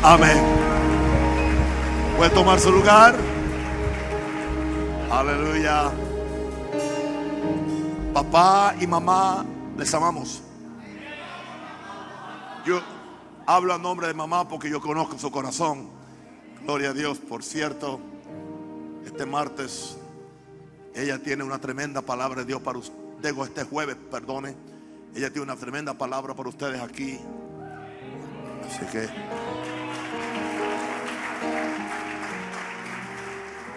Amén. Puede tomar su lugar. Aleluya. Papá y mamá, les amamos. Yo hablo a nombre de mamá porque yo conozco su corazón. Gloria a Dios. Por cierto, este martes ella tiene una tremenda palabra de Dios para ustedes. Digo, este jueves, perdone. Ella tiene una tremenda palabra para ustedes aquí. Así que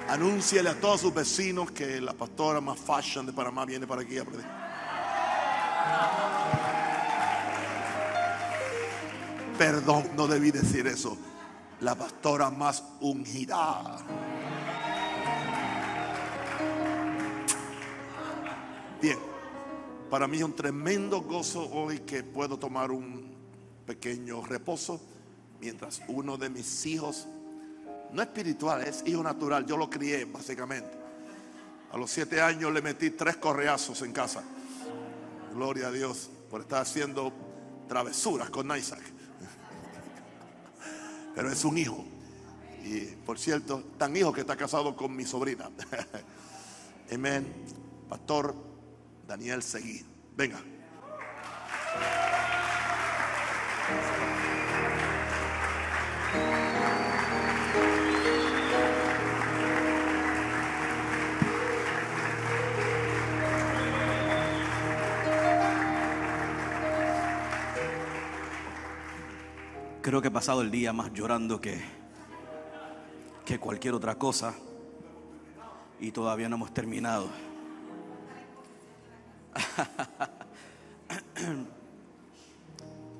anúnciele a todos sus vecinos que la pastora más fashion de Panamá viene para aquí a predicar. Perdón, no debí decir eso. La pastora más ungida. Bien, para mí es un tremendo gozo hoy que puedo tomar un pequeño reposo mientras uno de mis hijos, no espiritual, es hijo natural, yo lo crié básicamente. A los 7 años le metí 3 correazos en casa. Gloria a Dios por estar haciendo travesuras con Isaac. Pero es un hijo. Y por cierto, tan hijo que está casado con mi sobrina. Amén. Pastor Daniel Seguí. Venga. Creo que he pasado el día más llorando que cualquier otra cosa. Y todavía no hemos terminado.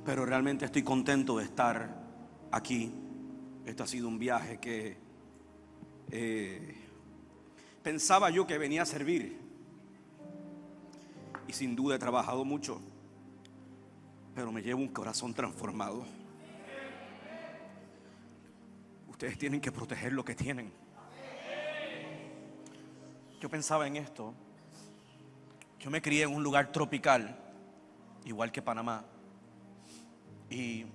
Pero realmente estoy contento de estar aquí. Esto ha sido un viaje que pensaba yo que venía a servir. Y sin duda he trabajado mucho. Pero me llevo un corazón transformado. Ustedes tienen que proteger lo que tienen. Yo pensaba en esto. Yo me crié en un lugar tropical, igual que Panamá. Y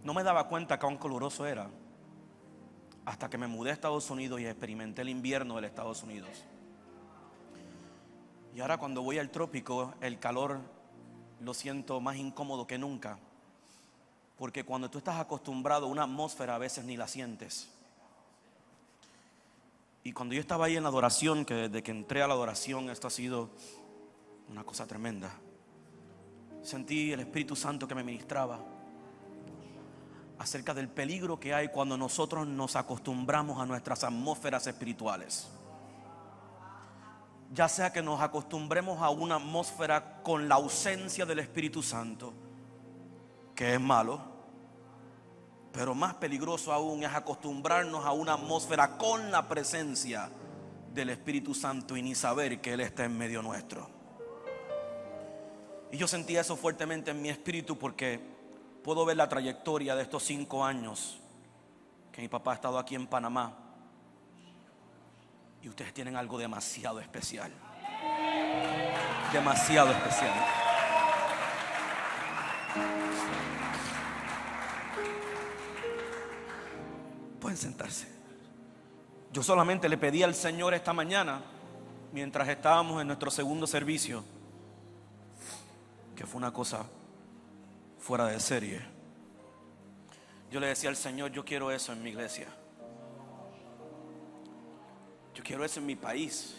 no me daba cuenta cuán caluroso era hasta que me mudé a Estados Unidos y experimenté el invierno del Estados Unidos. Y ahora cuando voy al trópico, el calor lo siento más incómodo que nunca. Porque cuando tú estás acostumbrado a una atmósfera, a veces ni la sientes. Y cuando yo estaba ahí en la adoración, que desde que entré a la adoración, esto ha sido una cosa tremenda. Sentí el Espíritu Santo que me ministraba acerca del peligro que hay cuando nosotros nos acostumbramos a nuestras atmósferas espirituales. Ya sea que nos acostumbremos a una atmósfera con la ausencia del Espíritu Santo, que es malo. Pero más peligroso aún es acostumbrarnos a una atmósfera con la presencia del Espíritu Santo y ni saber que Él está en medio nuestro. Y yo sentía eso fuertemente en mi espíritu porque puedo ver la trayectoria de estos 5 años que mi papá ha estado aquí en Panamá. Y ustedes tienen algo demasiado especial. Demasiado especial. Pueden sentarse. Yo solamente le pedí al Señor esta mañana, mientras estábamos en nuestro segundo servicio, que fue una cosa fuera de serie. Yo le decía al Señor, yo quiero eso en mi iglesia. Yo quiero eso en mi país.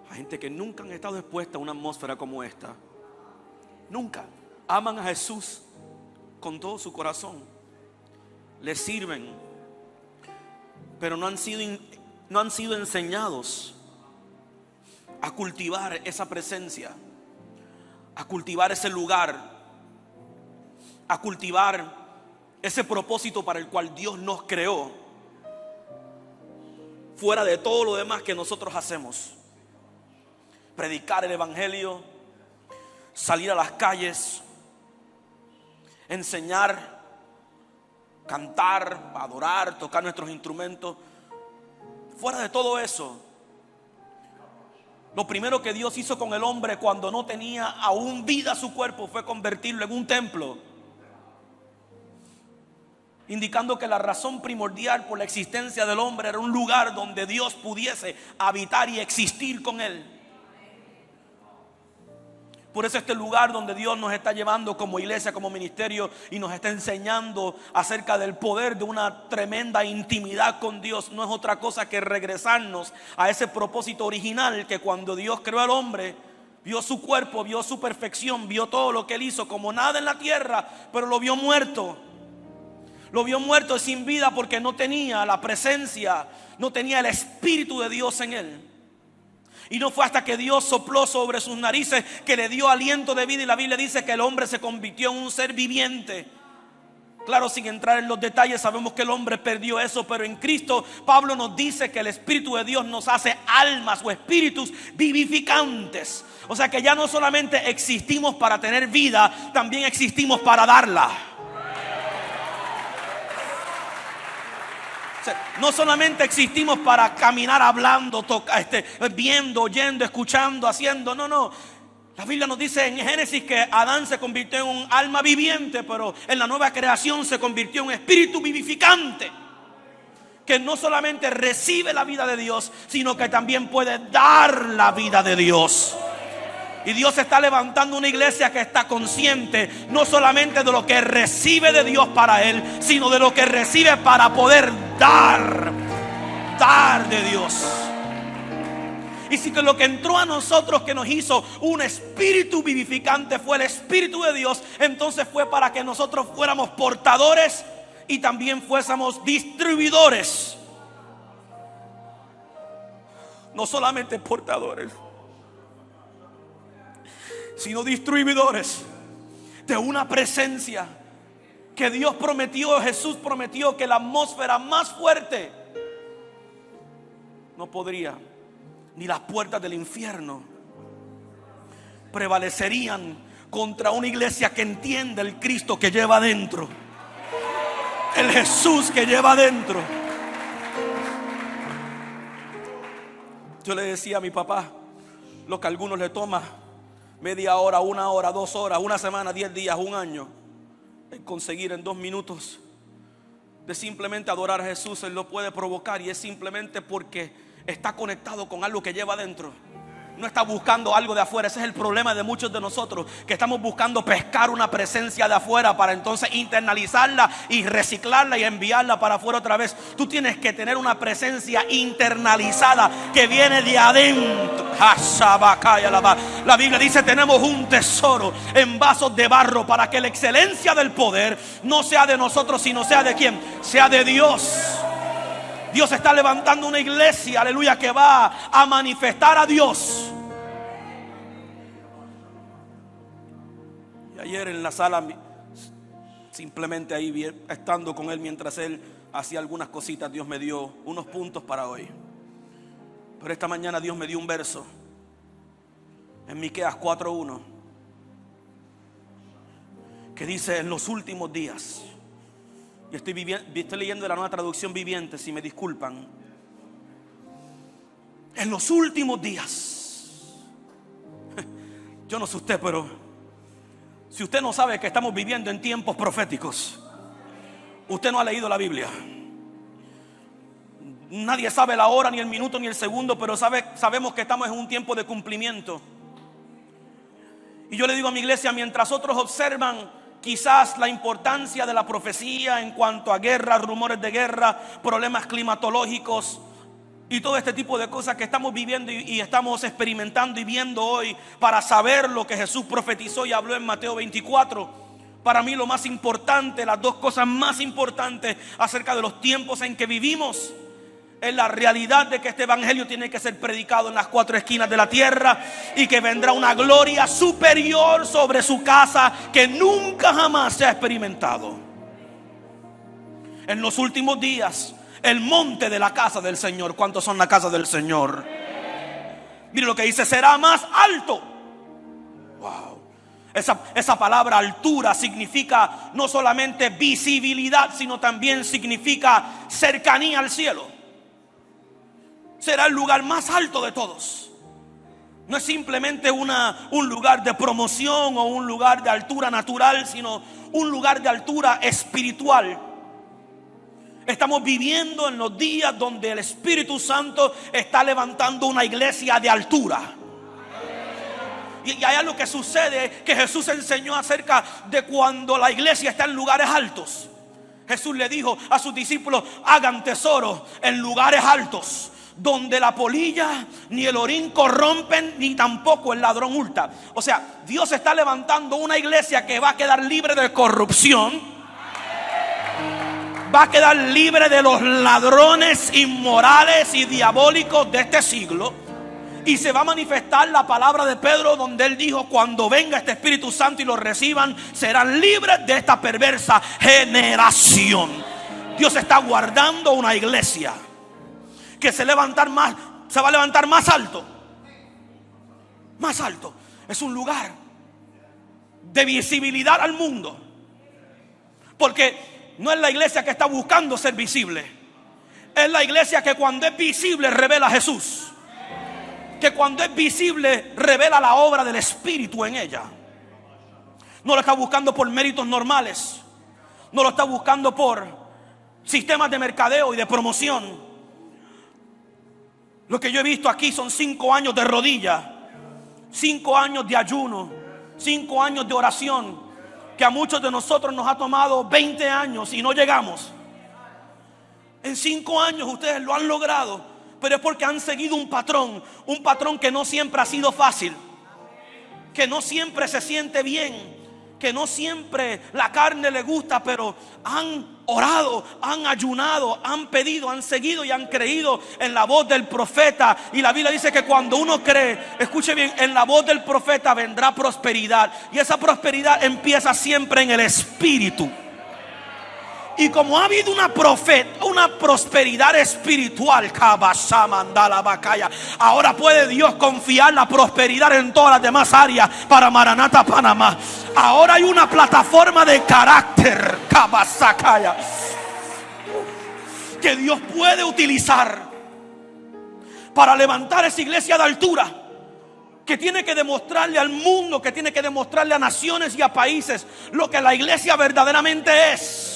Hay gente que nunca han estado expuesta a una atmósfera como esta. Nunca. Aman a Jesús con todo su corazón. Le sirven, pero no han sido enseñados a cultivar esa presencia, a cultivar ese lugar, a cultivar ese propósito para el cual Dios nos creó, fuera de todo lo demás que nosotros hacemos. Predicar el evangelio, salir a las calles, enseñar, cantar, adorar, tocar nuestros instrumentos. Fuera de todo eso, lo primero que Dios hizo con el hombre cuando no tenía aún vida su cuerpo fue convertirlo en un templo. indicando que la razón primordial por la existencia del hombre era un lugar donde Dios pudiese habitar y existir con él. Por eso este lugar donde Dios nos está llevando como iglesia, como ministerio, y nos está enseñando acerca del poder de una tremenda intimidad con Dios, no es otra cosa que regresarnos a ese propósito original, que cuando Dios creó al hombre, vio su cuerpo, vio su perfección, vio todo lo que él hizo como nada en la tierra, pero lo vio muerto. Lo vio muerto sin vida porque no tenía la presencia, no tenía el Espíritu de Dios en él. Y no fue hasta que Dios sopló sobre sus narices que le dio aliento de vida. Y la Biblia dice que el hombre se convirtió en un ser viviente. Claro, sin entrar en los detalles, sabemos que el hombre perdió eso. Pero en Cristo, Pablo nos dice que el Espíritu de Dios nos hace almas o espíritus vivificantes. O sea que ya no solamente existimos para tener vida, también existimos para darla. No solamente existimos para caminar hablando, viendo, oyendo, escuchando, haciendo. No. La Biblia nos dice en Génesis que Adán se convirtió en un alma viviente, pero en la nueva creación se convirtió en un espíritu vivificante, que no solamente recibe la vida de Dios, sino que también puede dar la vida de Dios. Y Dios está levantando una iglesia que está consciente no solamente de lo que recibe de Dios para él, sino de lo que recibe para poder dar de Dios. Y si que lo que entró a nosotros, que nos hizo un espíritu vivificante, fue el Espíritu de Dios, entonces fue para que nosotros fuéramos portadores y también fuésemos distribuidores. No solamente portadores, sino distribuidores de una presencia que Dios prometió, Jesús prometió, que la atmósfera más fuerte no podría, ni las puertas del infierno prevalecerían contra una iglesia que entiende el Cristo que lleva adentro, el Jesús que lleva adentro. Yo le decía a mi papá lo que a algunos le toma media hora, 1 hora, 2 horas, 1 semana, 10 días, 1 año, en conseguir en 2 minutos de simplemente adorar a Jesús. Él lo puede provocar, y es simplemente porque está conectado con algo que lleva adentro. No está buscando algo de afuera. Ese es el problema de muchos de nosotros, que estamos buscando pescar una presencia de afuera para entonces internalizarla y reciclarla y enviarla para afuera otra vez. Tú tienes que tener una presencia internalizada que viene de adentro. La Biblia dice: tenemos un tesoro en vasos de barro, para que la excelencia del poder no sea de nosotros, sino sea de ¿quién? Sea de Dios. Dios está levantando una iglesia, aleluya, que va a manifestar a Dios. Y ayer en la sala, simplemente ahí estando con él mientras él hacía algunas cositas, Dios me dio unos puntos para hoy. Pero esta mañana Dios me dio un verso en Miqueas 4:1 que dice: en los últimos días. Y estoy leyendo de la Nueva Traducción Viviente, si me disculpan. En los últimos días. Yo no sé usted, pero si usted no sabe que estamos viviendo en tiempos proféticos, usted no ha leído la Biblia. Nadie sabe la hora, ni el minuto, ni el segundo, pero sabemos que estamos en un tiempo de cumplimiento. Y yo le digo a mi iglesia, mientras otros observan quizás la importancia de la profecía en cuanto a guerra, rumores de guerra, problemas climatológicos y todo este tipo de cosas que estamos viviendo y estamos experimentando y viendo hoy, para saber lo que Jesús profetizó y habló en Mateo 24. Para mí lo más importante, las 2 cosas más importantes acerca de los tiempos en que vivimos, es la realidad de que este evangelio tiene que ser predicado en las 4 esquinas de la tierra, y que vendrá una gloria superior sobre su casa que nunca jamás se ha experimentado. En los últimos días, el monte de la casa del Señor. ¿Cuántos son la casa del Señor? Mire lo que dice: será más alto. Wow. Esa palabra altura significa no solamente visibilidad, sino también significa cercanía al cielo. Será el lugar más alto de todos. No es simplemente un lugar de promoción o un lugar de altura natural, sino un lugar de altura espiritual. Estamos viviendo en los días donde el Espíritu Santo está levantando una iglesia de altura. Y hay algo que sucede que Jesús enseñó acerca de cuando la iglesia está en lugares altos. Jesús le dijo a sus discípulos: hagan tesoros en lugares altos, donde la polilla ni el orín corrompen, ni tampoco el ladrón hurta. O sea, Dios está levantando una iglesia que va a quedar libre de corrupción, va a quedar libre de los ladrones inmorales y diabólicos de este siglo. Y se va a manifestar la palabra de Pedro, donde él dijo: cuando venga este Espíritu Santo y lo reciban, serán libres de esta perversa generación. Dios está guardando una iglesia que se va a levantar más alto. Más alto. Es un lugar de visibilidad al mundo. Porque no es la iglesia que está buscando ser visible. Es la iglesia que cuando es visible revela a Jesús. Que cuando es visible revela la obra del Espíritu en ella. No lo está buscando por méritos normales. No lo está buscando por sistemas de mercadeo y de promoción. Lo que yo he visto aquí son 5 años de rodilla, 5 años de ayuno, 5 años de oración, que a muchos de nosotros nos ha tomado 20 años y no llegamos. En 5 años ustedes lo han logrado, pero es porque han seguido un patrón que no siempre ha sido fácil, que no siempre se siente bien, que no siempre la carne le gusta, pero han orado, han ayunado, han pedido, han seguido y han creído en la voz del profeta. Y la Biblia dice que cuando uno cree, escuche bien, en la voz del profeta vendrá prosperidad. Y esa prosperidad empieza siempre en el Espíritu. Y como ha habido una prosperidad espiritual, ahora puede Dios confiar la prosperidad en todas las demás áreas para Maranata, Panamá. Ahora hay una plataforma de carácter que Dios puede utilizar para levantar esa iglesia de altura, que tiene que demostrarle al mundo, que tiene que demostrarle a naciones y a países lo que la iglesia verdaderamente es.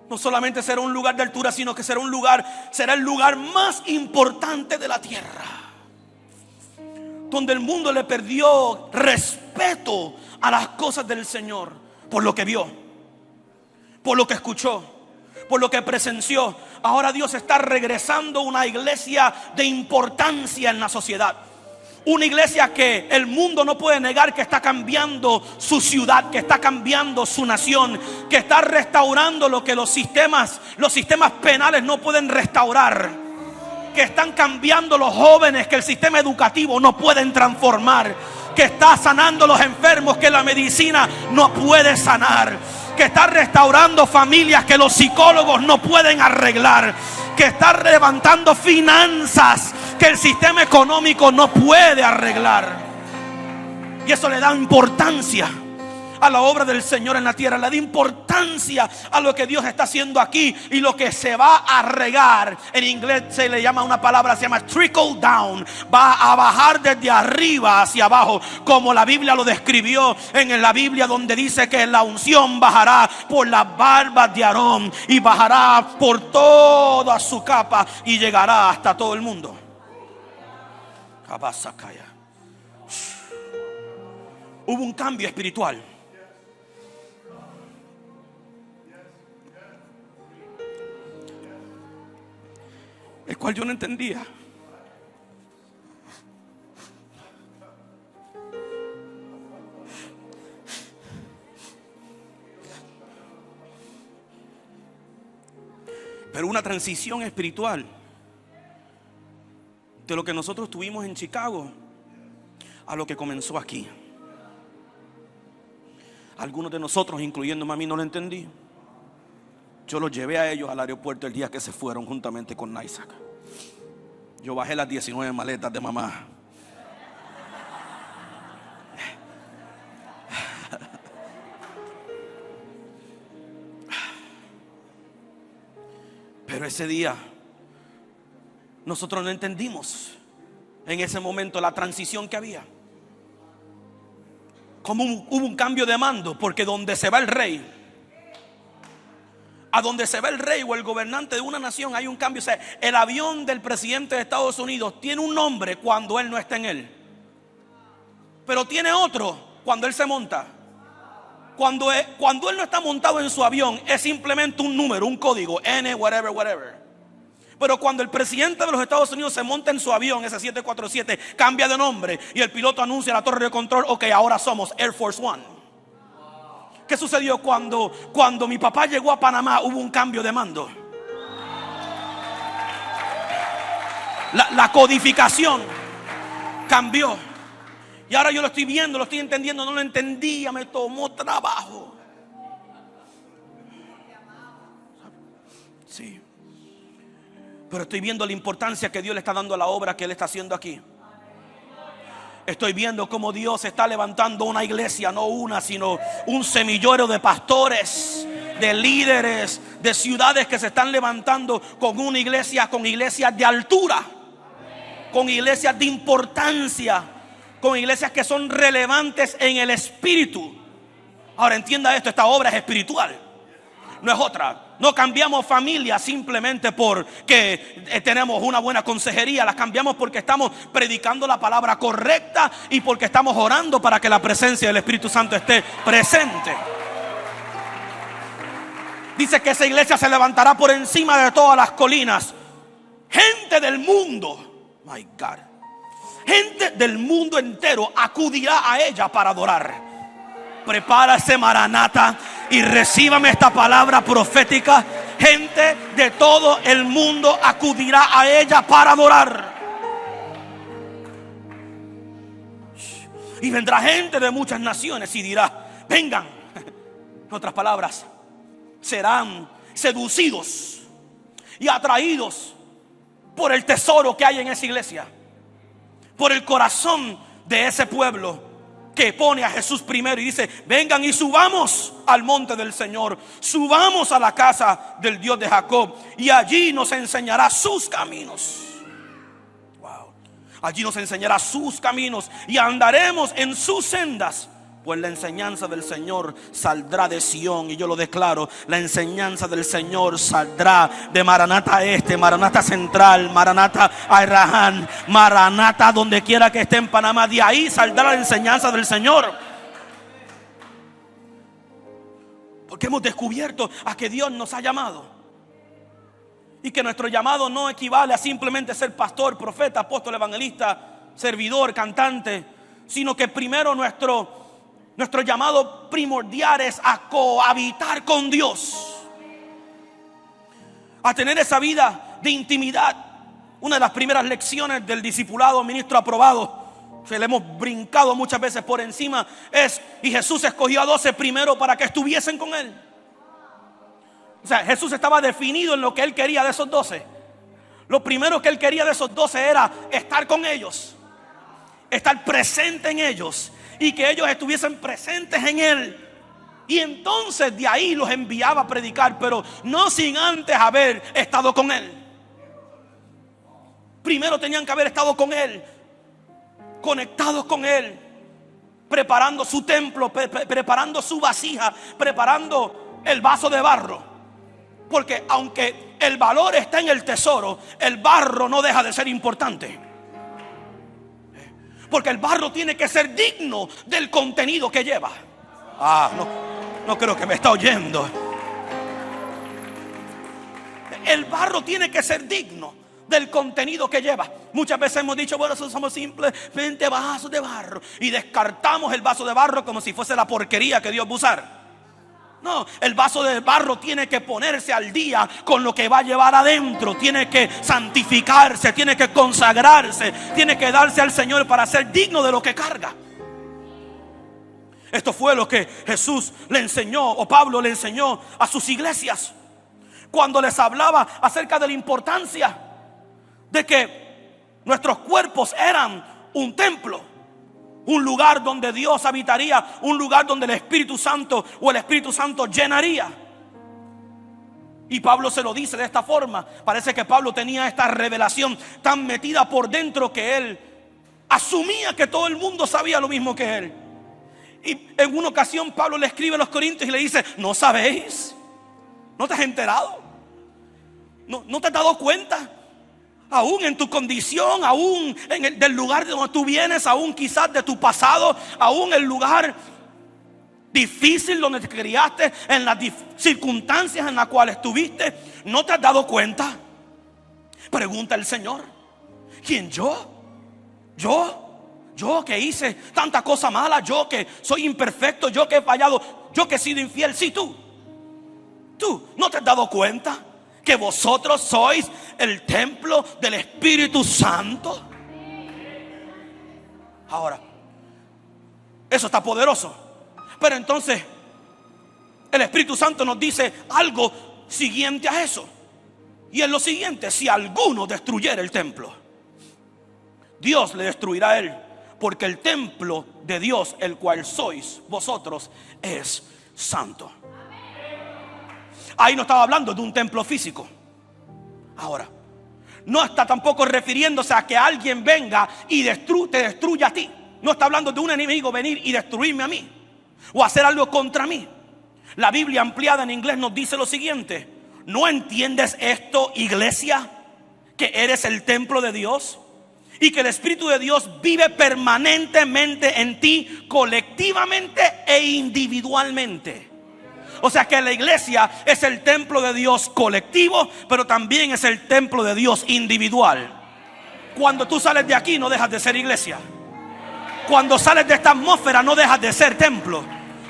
No solamente será un lugar de altura, sino que será el lugar más importante de la tierra, donde el mundo le perdió respeto a las cosas del Señor por lo que vio, por lo que escuchó, por lo que presenció. Ahora Dios está regresando una iglesia de importancia en la sociedad. Una iglesia que el mundo no puede negar que está cambiando su ciudad, que está cambiando su nación, que está restaurando lo que los sistemas penales no pueden restaurar, que están cambiando los jóvenes que el sistema educativo no pueden transformar, que está sanando los enfermos que la medicina no puede sanar, que está restaurando familias que los psicólogos no pueden arreglar, que está levantando finanzas que el sistema económico no puede arreglar. Y eso le da importancia a la obra del Señor en la tierra, le da importancia a lo que Dios está haciendo aquí y lo que se va a regar. En inglés se le llama una palabra, se llama trickle down. Va a bajar desde arriba hacia abajo, como la Biblia lo describió en la Biblia, donde dice que la unción bajará por las barbas de Aarón y bajará por toda su capa y llegará hasta todo el mundo. Hubo un cambio espiritual. El cual yo no entendía. Pero una transición espiritual de lo que nosotros tuvimos en Chicago a lo que comenzó aquí. Algunos de nosotros, incluyéndome a mí, no lo entendí. Yo los llevé a ellos al aeropuerto el día que se fueron juntamente con Isaac. Yo bajé las 19 maletas de mamá. Pero ese día nosotros no entendimos en ese momento la transición que había. Como hubo un cambio de mando, porque donde se va el rey a donde se ve el rey o el gobernante de una nación, hay un cambio. O sea, el avión del presidente de Estados Unidos tiene un nombre cuando él no está en él, pero tiene otro cuando él se monta. Cuando él no está montado en su avión, es simplemente un número, un código, N, whatever. Pero cuando el presidente de los Estados Unidos se monta en su avión, ese 747, cambia de nombre y el piloto anuncia a la torre de control: ok, ahora somos Air Force One. ¿Qué sucedió cuando mi papá llegó a Panamá? Hubo un cambio de mando. La codificación cambió. Y ahora yo lo estoy viendo, lo estoy entendiendo. No lo entendía, me tomó trabajo. Sí. Pero estoy viendo la importancia que Dios le está dando a la obra que Él está haciendo aquí. Estoy viendo cómo Dios está levantando una iglesia, no una, sino un semillero de pastores, de líderes, de ciudades que se están levantando con una iglesia, con iglesias de altura, con iglesias de importancia, con iglesias que son relevantes en el espíritu. Ahora entienda esto, esta obra es espiritual, no es otra. No cambiamos familia simplemente porque tenemos una buena consejería. Las cambiamos porque estamos predicando la palabra correcta y porque estamos orando para que la presencia del Espíritu Santo esté presente. Dice que esa iglesia se levantará por encima de todas las colinas. Gente del mundo, my God, gente del mundo entero acudirá a ella para adorar. Prepárase, Maranata, y recíbame esta palabra profética. Gente de todo el mundo acudirá a ella para adorar. Y vendrá gente de muchas naciones y dirá: vengan. En otras palabras, serán seducidos y atraídos por el tesoro que hay en esa iglesia, por el corazón de ese pueblo que pone a Jesús primero y dice: vengan y subamos al monte del Señor, subamos a la casa del Dios de Jacob, y allí nos enseñará sus caminos. Wow. Allí nos enseñará sus caminos y andaremos en sus sendas. Pues la enseñanza del Señor saldrá de Sión. Y yo lo declaro: la enseñanza del Señor saldrá de Maranata Este, Maranata Central, Maranata Ayraján, Maranata donde quiera que esté en Panamá. De ahí saldrá la enseñanza del Señor. Porque hemos descubierto a que Dios nos ha llamado, y que nuestro llamado no equivale a simplemente ser pastor, profeta, apóstol, evangelista, servidor, cantante, sino que primero nuestro llamado primordial es a cohabitar con Dios, a tener esa vida de intimidad. Una de las primeras lecciones del discipulado ministro aprobado, que le hemos brincado muchas veces por encima, es: y Jesús escogió a 12 primero para que estuviesen con Él. O sea, Jesús estaba definido en lo que Él quería de esos 12. Lo primero que Él quería de esos 12 era estar con ellos, estar presente en ellos, y que ellos estuviesen presentes en Él. Y entonces de ahí los enviaba a predicar, pero no sin antes haber estado con Él. Primero tenían que haber estado con Él, conectados con Él, preparando su templo, preparando su vasija, preparando el vaso de barro. Porque aunque el valor está en el tesoro, el barro no deja de ser importante. Porque el barro tiene que ser digno del contenido que lleva. No creo que me está oyendo. El barro tiene que ser digno del contenido que lleva. Muchas veces hemos dicho: bueno, somos simplemente vasos de barro, y descartamos el vaso de barro como si fuese la porquería que Dios va a usar. No, el vaso de barro tiene que ponerse al día con lo que va a llevar adentro. Tiene que santificarse, tiene que consagrarse, tiene que darse al Señor para ser digno de lo que carga. Esto fue lo que Jesús le enseñó, o Pablo le enseñó a sus iglesias, cuando les hablaba acerca de la importancia de que nuestros cuerpos eran un templo, un lugar donde Dios habitaría, un lugar donde el Espíritu Santo llenaría. Y Pablo se lo dice de esta forma. Parece que Pablo tenía esta revelación tan metida por dentro que él asumía que todo el mundo sabía lo mismo que él. Y en una ocasión Pablo le escribe a los Corintios y le dice: ¿no sabéis ¿No te has enterado? ¿No te has dado cuenta? Aún en tu condición, aún del lugar de donde tú vienes, aún quizás de tu pasado, aún el lugar difícil donde te criaste, en las circunstancias en las cuales estuviste, ¿no te has dado cuenta? Pregunta el Señor. ¿Quién? Yo que hice tanta cosa mala, yo que soy imperfecto, yo que he fallado, yo que he sido infiel. Sí, tú ¿no te has dado cuenta que vosotros sois el templo del Espíritu Santo? Ahora, eso está poderoso. Pero entonces el Espíritu Santo nos dice algo siguiente a eso. Y es lo siguiente: si alguno destruyera el templo, Dios le destruirá a él, porque el templo de Dios, el cual sois vosotros, es santo. Ahí no estaba hablando de un templo físico. Ahora, no está tampoco refiriéndose a que alguien venga y te destruya a ti. No está hablando de un enemigo venir y destruirme a mí o hacer algo contra mí. La Biblia ampliada en inglés nos dice lo siguiente: ¿no entiendes esto, iglesia? Que eres el templo de Dios y que el Espíritu de Dios vive permanentemente en ti, colectivamente e individualmente. O sea que la iglesia es el templo de Dios colectivo, pero también es el templo de Dios individual. Cuando tú sales de aquí, no dejas de ser iglesia. Cuando sales de esta atmósfera, no dejas de ser templo.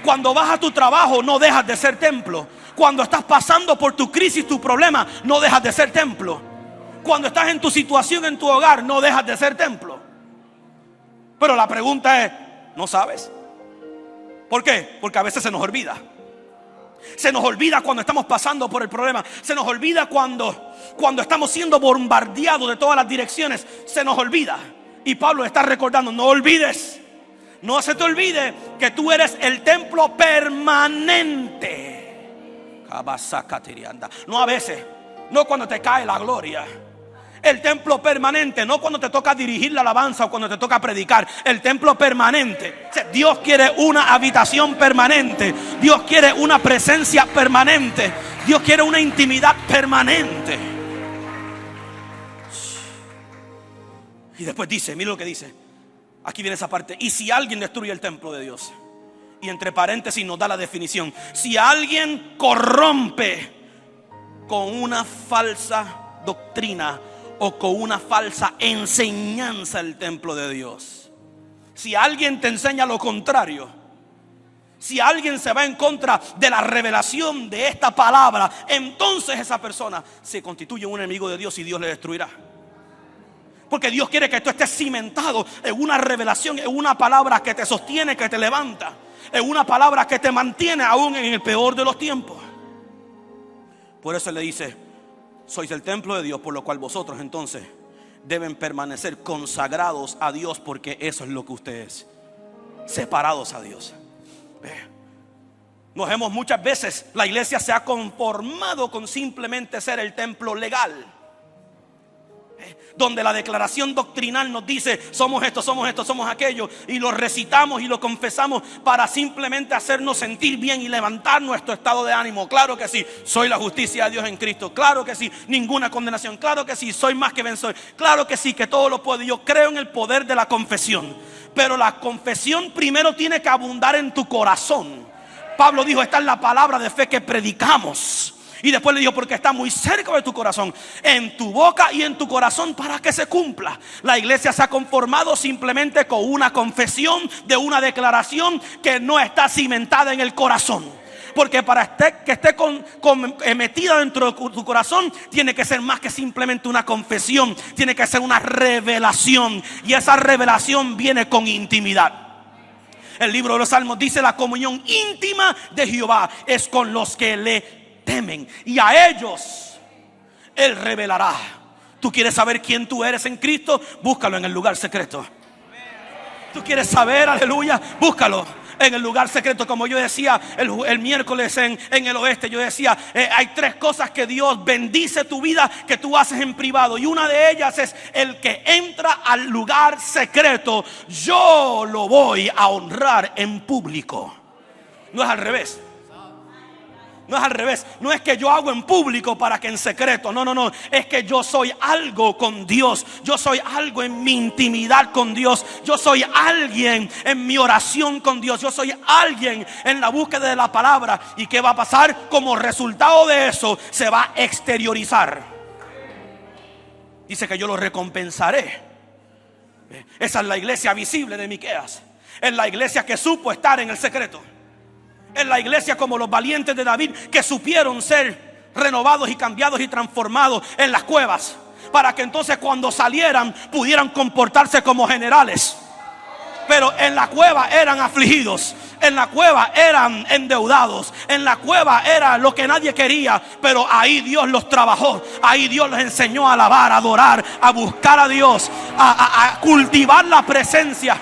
Cuando vas a tu trabajo, no dejas de ser templo. Cuando estás pasando por tu crisis, tu problema, no dejas de ser templo. Cuando estás en tu situación en tu hogar, no dejas de ser templo. Pero la pregunta es, ¿no sabes? ¿Por qué? Porque a veces se nos olvida. Se nos olvida cuando estamos pasando por el problema. Se nos olvida cuando estamos siendo bombardeados de todas las direcciones. Se nos olvida. Y Pablo está recordando: no olvides, no se te olvide que tú eres el templo permanente. No a veces, no cuando te cae la gloria. El templo permanente, no cuando te toca dirigir la alabanza o cuando te toca predicar. El templo permanente. Dios quiere una habitación permanente. Dios quiere una presencia permanente. Dios quiere una intimidad permanente. Y después dice, mira lo que dice. Aquí viene esa parte: y si alguien destruye el templo de Dios. Y entre paréntesis nos da la definición: si alguien corrompe con una falsa doctrina o con una falsa enseñanza el templo de Dios. Si alguien te enseña lo contrario, si alguien se va en contra de la revelación de esta palabra, entonces esa persona se constituye un enemigo de Dios y Dios le destruirá. Porque Dios quiere que tú estés cimentado en una revelación, en una palabra que te sostiene, que te levanta, en una palabra que te mantiene aún en el peor de los tiempos. Por eso le dice: sois el templo de Dios, por lo cual vosotros entonces deben permanecer consagrados a Dios, porque eso es lo que ustedes, separados a Dios. Muchas veces la iglesia se ha conformado con simplemente ser el templo legal, donde la declaración doctrinal nos dice: somos esto, somos esto, somos aquello, y lo recitamos y lo confesamos para simplemente hacernos sentir bien y levantar nuestro estado de ánimo. Claro que sí, soy la justicia de Dios en Cristo. Claro que sí, ninguna condenación. Claro que sí, soy más que vencedor. Claro que sí, que todo lo puedo. Yo creo en el poder de la confesión, pero la confesión primero tiene que abundar en tu corazón. Pablo dijo: esta es la palabra de fe que predicamos. Y después le dijo: porque está muy cerca de tu corazón, en tu boca y en tu corazón, para que se cumpla. La iglesia se ha conformado simplemente con una confesión de una declaración que no está cimentada en el corazón. Porque para que esté metida dentro de tu corazón, tiene que ser más que simplemente una confesión. Tiene que ser una revelación. Y esa revelación viene con intimidad. El libro de los Salmos dice: la comunión íntima de Jehová es con los que le temen, y a ellos Él revelará. ¿Tú quieres saber quién tú eres en Cristo? Búscalo en el lugar secreto. ¿Tú quieres saber, aleluya? Búscalo en el lugar secreto. Como yo decía el miércoles en el oeste, yo decía, hay 3 cosas que Dios bendice tu vida, que tú haces en privado, y una de ellas es: el que entra al lugar secreto, yo lo voy a honrar en público. No es al revés. No es al revés. No es que yo hago en público para que en secreto. No, no, no. Es que yo soy algo con Dios. Yo soy algo en mi intimidad con Dios. Yo soy alguien en mi oración con Dios. Yo soy alguien en la búsqueda de la palabra. ¿Y qué va a pasar? Como resultado de eso se va a exteriorizar. Dice que yo lo recompensaré. Esa es la iglesia visible de Miqueas. Es la iglesia que supo estar en el secreto. Es la iglesia como los valientes de David, que supieron ser renovados y cambiados y transformados en las cuevas, para que entonces cuando salieran pudieran comportarse como generales. Pero en la cueva eran afligidos, en la cueva eran endeudados, en la cueva era lo que nadie quería. Pero ahí Dios los trabajó, ahí Dios les enseñó a alabar, a adorar, a buscar a Dios, a cultivar la presencia.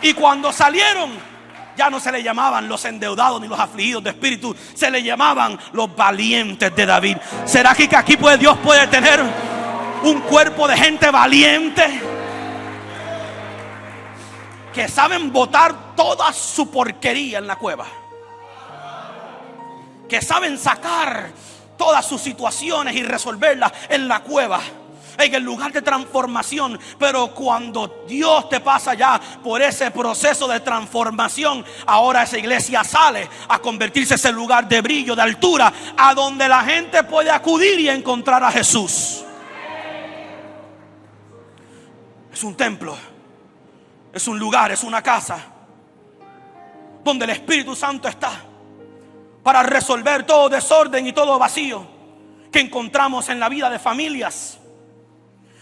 Y cuando salieron, ya no se le llamaban los endeudados ni los afligidos de espíritu, se le llamaban los valientes de David. ¿Será que aquí Dios puede tener un cuerpo de gente valiente, que saben botar toda su porquería en la cueva, que saben sacar todas sus situaciones y resolverlas en la cueva, en el lugar de transformación? Pero cuando Dios te pasa ya por ese proceso de transformación, ahora esa iglesia sale a convertirse en ese lugar de brillo, de altura, a donde la gente puede acudir y encontrar a Jesús. Es un templo, es un lugar, es una casa donde el Espíritu Santo está para resolver todo desorden y todo vacío que encontramos en la vida de familias,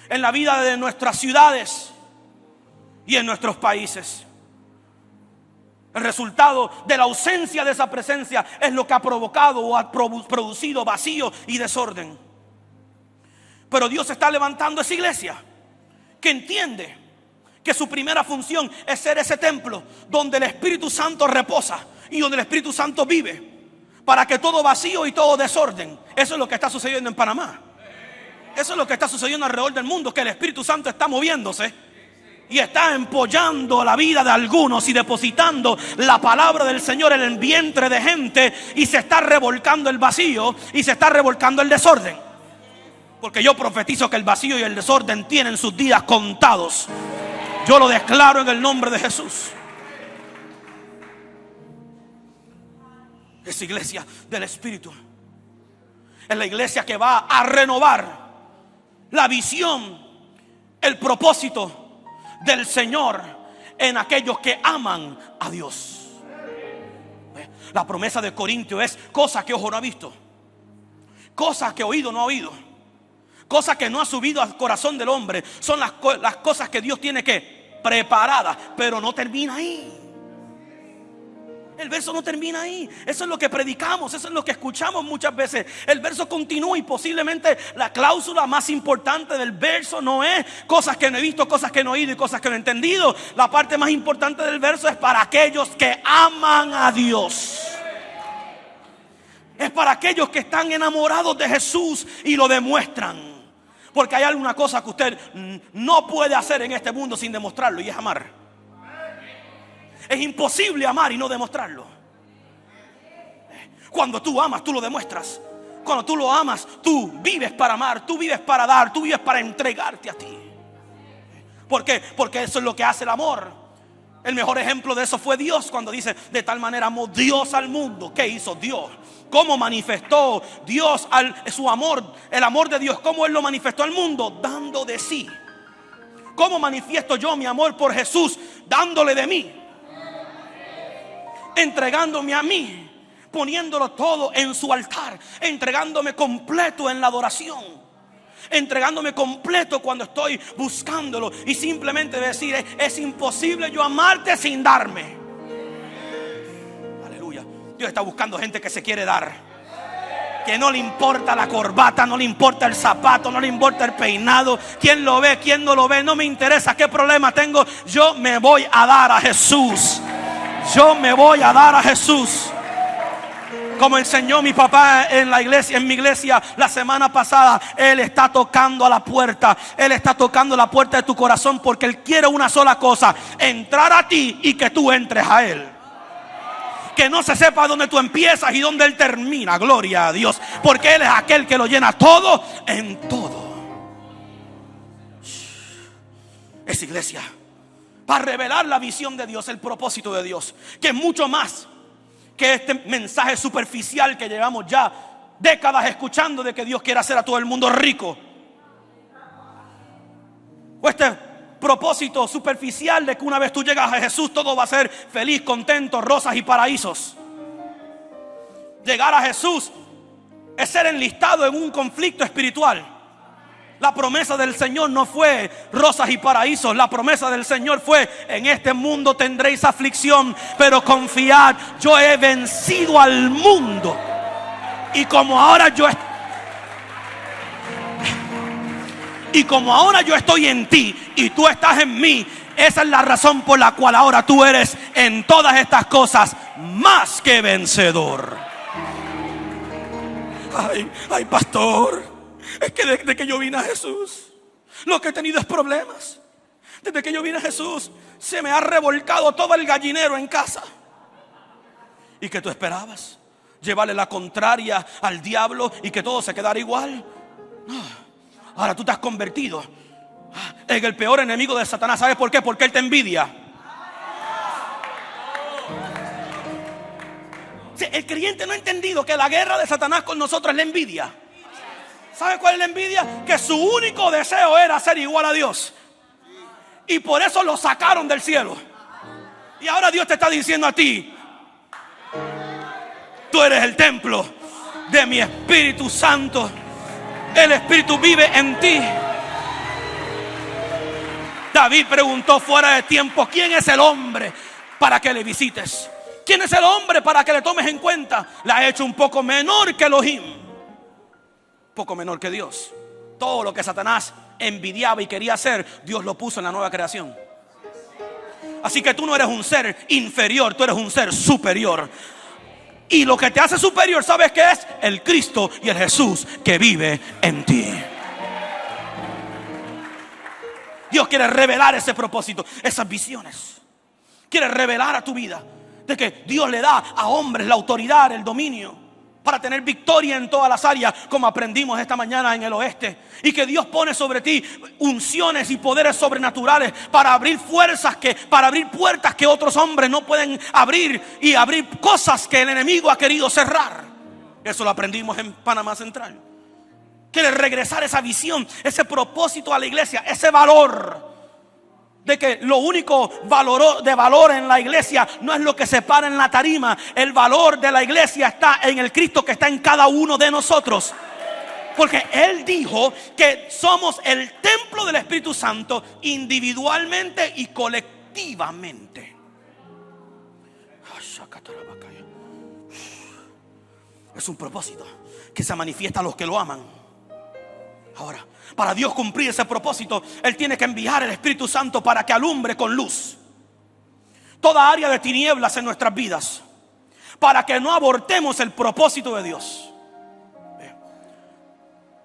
en la vida de nuestras ciudades y en nuestros países. El resultado de la ausencia de esa presencia es lo que ha provocado o ha producido vacío y desorden. Pero Dios está levantando esa iglesia que entiende que su primera función es ser ese templo donde el Espíritu Santo reposa y donde el Espíritu Santo vive, para que todo vacío y todo desorden, eso es lo que está sucediendo en Panamá. Eso es lo que está sucediendo alrededor del mundo, que el Espíritu Santo está moviéndose y está empollando la vida de algunos y depositando la palabra del Señor en el vientre de gente, y se está revolcando el vacío y se está revolcando el desorden. Porque yo profetizo que el vacío y el desorden tienen sus días contados. Yo lo declaro en el nombre de Jesús. Es iglesia del Espíritu. Es la iglesia que va a renovar la visión, el propósito del Señor en aquellos que aman a Dios. La promesa de Corintio es: cosas que ojo no ha visto, cosas que oído no ha oído, cosas que no ha subido al corazón del hombre. Son las cosas que Dios tiene que preparadas. Pero no termina ahí. El verso no termina ahí. Eso es lo que predicamos, eso es lo que escuchamos muchas veces. El verso continúa, y posiblemente la cláusula más importante del verso no es cosas que no he visto, cosas que no he oído y cosas que no he entendido. La parte más importante del verso es para aquellos que aman a Dios. Es para aquellos que están enamorados de Jesús y lo demuestran. Porque hay alguna cosa que usted no puede hacer en este mundo sin demostrarlo, y es amar. Es imposible amar y no demostrarlo. Cuando tú amas, tú lo demuestras. Cuando tú lo amas, tú vives para amar, tú vives para dar, tú vives para entregarte a ti. ¿Por qué? Porque eso es lo que hace el amor. El mejor ejemplo de eso fue Dios, cuando dice: de tal manera amó Dios al mundo. ¿Qué hizo Dios? ¿Cómo manifestó Dios su amor? El amor de Dios, ¿cómo Él lo manifestó al mundo? Dando de sí. ¿Cómo manifiesto yo mi amor por Jesús? Dándole de mí, entregándome a mí, poniéndolo todo en su altar, entregándome completo en la adoración, entregándome completo cuando estoy buscándolo, y simplemente decir: es imposible yo amarte sin darme. Aleluya. Dios está buscando gente que se quiere dar, que no le importa la corbata, no le importa el zapato, no le importa el peinado, quién lo ve, quién no lo ve, no me interesa qué problema tengo. Yo me voy a dar a Jesús. Yo me voy a dar a Jesús. Como enseñó mi papá en la iglesia, en mi iglesia la semana pasada, Él está tocando a la puerta. Él está tocando la puerta de tu corazón, porque Él quiere una sola cosa: entrar a ti y que tú entres a Él. que no se sepa dónde tú empiezas y dónde Él termina. Gloria a Dios, porque Él es aquel que lo llena todo en todo. Es iglesia para revelar la visión de Dios, el propósito de Dios, que es mucho más que este mensaje superficial que llevamos ya décadas escuchando de que Dios quiere hacer a todo el mundo rico, o este propósito superficial de que una vez tú llegas a Jesús todo va a ser feliz, contento, rosas y paraísos. Llegar a Jesús es ser enlistado en un conflicto espiritual. La promesa del Señor no fue rosas y paraísos. La promesa del Señor fue: en este mundo tendréis aflicción, pero confiad, yo he vencido al mundo. Y como ahora yo estoy en ti y tú estás en mí, esa es la razón por la cual ahora tú eres en todas estas cosas más que vencedor. Ay, pastor, es que desde que yo vine a Jesús, lo que he tenido es problemas. Desde que yo vine a Jesús, se me ha revolcado todo el gallinero en casa. ¿Y qué tú esperabas? ¿Llevarle la contraria al diablo y que todo se quedara igual? No. Ahora tú te has convertido en el peor enemigo de Satanás. ¿Sabes por qué? Porque él te envidia. Sí, el creyente no ha entendido que la guerra de Satanás con nosotros es la envidia. ¿Sabe cuál es la envidia? Que su único deseo era ser igual a Dios. Y por eso lo sacaron del cielo. Y ahora Dios te está diciendo a ti: tú eres el templo de mi Espíritu Santo. El Espíritu vive en ti. David preguntó fuera de tiempo: ¿quién es el hombre para que le visites? ¿Quién es el hombre para que le tomes en cuenta? La ha hecho un poco menor que Elohim, poco menor que Dios. Todo lo que Satanás envidiaba y quería hacer, Dios lo puso en la nueva creación. Así que tú no eres un ser inferior, tú eres un ser superior. Y lo que te hace superior, ¿sabes qué es? El Cristo y el Jesús que vive en ti. Dios quiere revelar ese propósito, esas visiones. Quiere revelar a tu vida de que Dios le da a hombres la autoridad, el dominio, para tener victoria en todas las áreas, como aprendimos esta mañana en el oeste. Y que Dios pone sobre ti unciones y poderes sobrenaturales para abrir para abrir puertas que otros hombres no pueden abrir, y abrir cosas que el enemigo ha querido cerrar. Eso lo aprendimos en Panamá Central. Quiere regresar esa visión, ese propósito a la iglesia, ese valor de que lo único de valor en la iglesia no es lo que se para en la tarima. El valor de la iglesia está en el Cristo que está en cada uno de nosotros. Porque Él dijo que somos el templo del Espíritu Santo, individualmente y colectivamente. Es un propósito que se manifiesta a los que lo aman. Ahora, para Dios cumplir ese propósito, Él tiene que enviar el Espíritu Santo para que alumbre con luz toda área de tinieblas en nuestras vidas, para que no abortemos el propósito de Dios.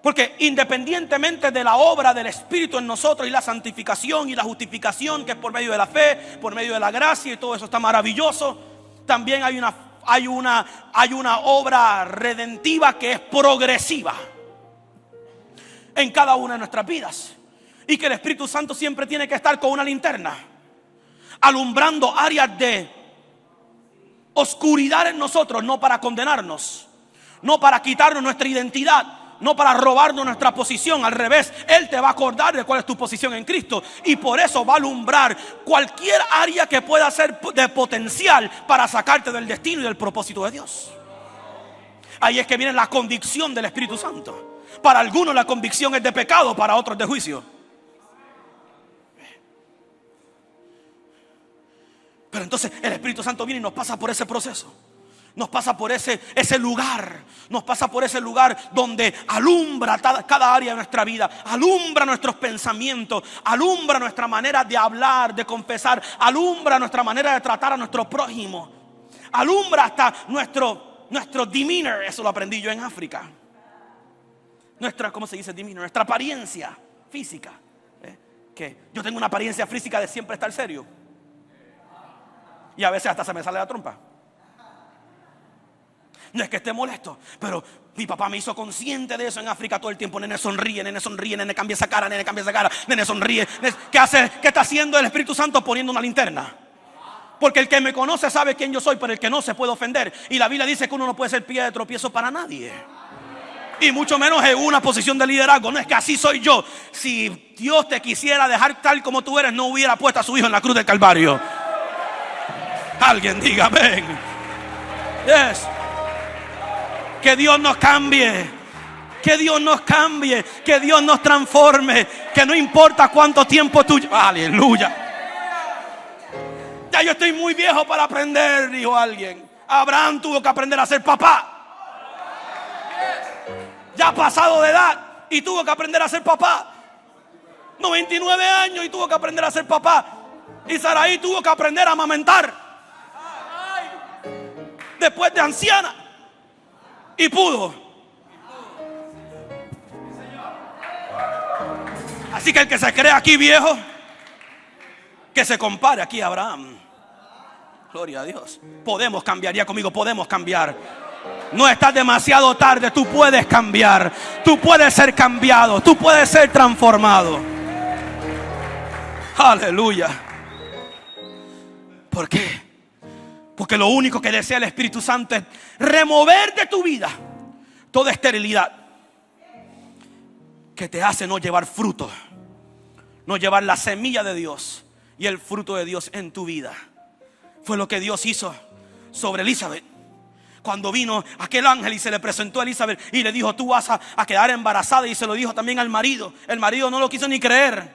Porque independientemente de la obra del Espíritu en nosotros y la santificación y la justificación, que es por medio de la fe, por medio de la gracia, y todo eso está maravilloso, también hay una obra redentiva que es progresiva en cada una de nuestras vidas. Y que el Espíritu Santo siempre tiene que estar con una linterna, alumbrando áreas de oscuridad en nosotros, no para condenarnos, no para quitarnos nuestra identidad, no para robarnos nuestra posición. Al revés, Él te va a acordar de cuál es tu posición en Cristo, y por eso va a alumbrar cualquier área que pueda ser de potencial para sacarte del destino y del propósito de Dios. Ahí es que viene la convicción del Espíritu Santo. Para algunos la convicción es de pecado, para otros de juicio. Pero entonces el Espíritu Santo viene y nos pasa por ese proceso. Nos pasa por ese lugar. Nos pasa por ese lugar donde alumbra cada área de nuestra vida. Alumbra nuestros pensamientos. Alumbra nuestra manera de hablar, de confesar. Alumbra nuestra manera de tratar a nuestro prójimo. Alumbra hasta nuestro demeanor. Eso lo aprendí yo en África. ¿Cómo se dice demeanor? Nuestra apariencia física. Que yo tengo una apariencia física de siempre estar serio. Y a veces hasta se me sale la trompa. No es que esté molesto, pero mi papá me hizo consciente de eso en África todo el tiempo. Nene sonríe, nene cambia esa cara, nene sonríe. ¿Qué hace? ¿Qué está haciendo el Espíritu Santo? Poniendo una linterna. Porque el que me conoce sabe quién yo soy, pero el que no se puede ofender. Y la Biblia dice que uno no puede ser pie de tropiezo para nadie. Y mucho menos en una posición de liderazgo. No es que así soy yo. Si Dios te quisiera dejar tal como tú eres, no hubiera puesto a su hijo en la cruz del Calvario. Alguien diga amén. Yes. Que Dios nos cambie. Que Dios nos cambie. Que Dios nos transforme. Que no importa cuánto tiempo tú... Aleluya. Ya yo estoy muy viejo para aprender, dijo alguien. Abraham tuvo que aprender a ser papá. Ya pasado de edad y tuvo que aprender a ser papá. 99 años y tuvo que aprender a ser papá. Y Saraí tuvo que aprender a amamentar. Después de anciana. Y pudo. Así que el que se cree aquí viejo, que se compare aquí a Abraham. Gloria a Dios. Podemos cambiar, ya conmigo, podemos cambiar. No estás demasiado tarde, tú puedes cambiar. Tú puedes ser cambiado, tú puedes ser transformado. Aleluya. ¿Por qué? Porque lo único que desea el Espíritu Santo es remover de tu vida toda esterilidad que te hace no llevar fruto, no llevar la semilla de Dios y el fruto de Dios en tu vida. Fue lo que Dios hizo sobre Elizabeth. Cuando vino aquel ángel y se le presentó a Elizabeth y le dijo: tú vas a quedar embarazada, y se lo dijo también al marido. El marido no lo quiso ni creer,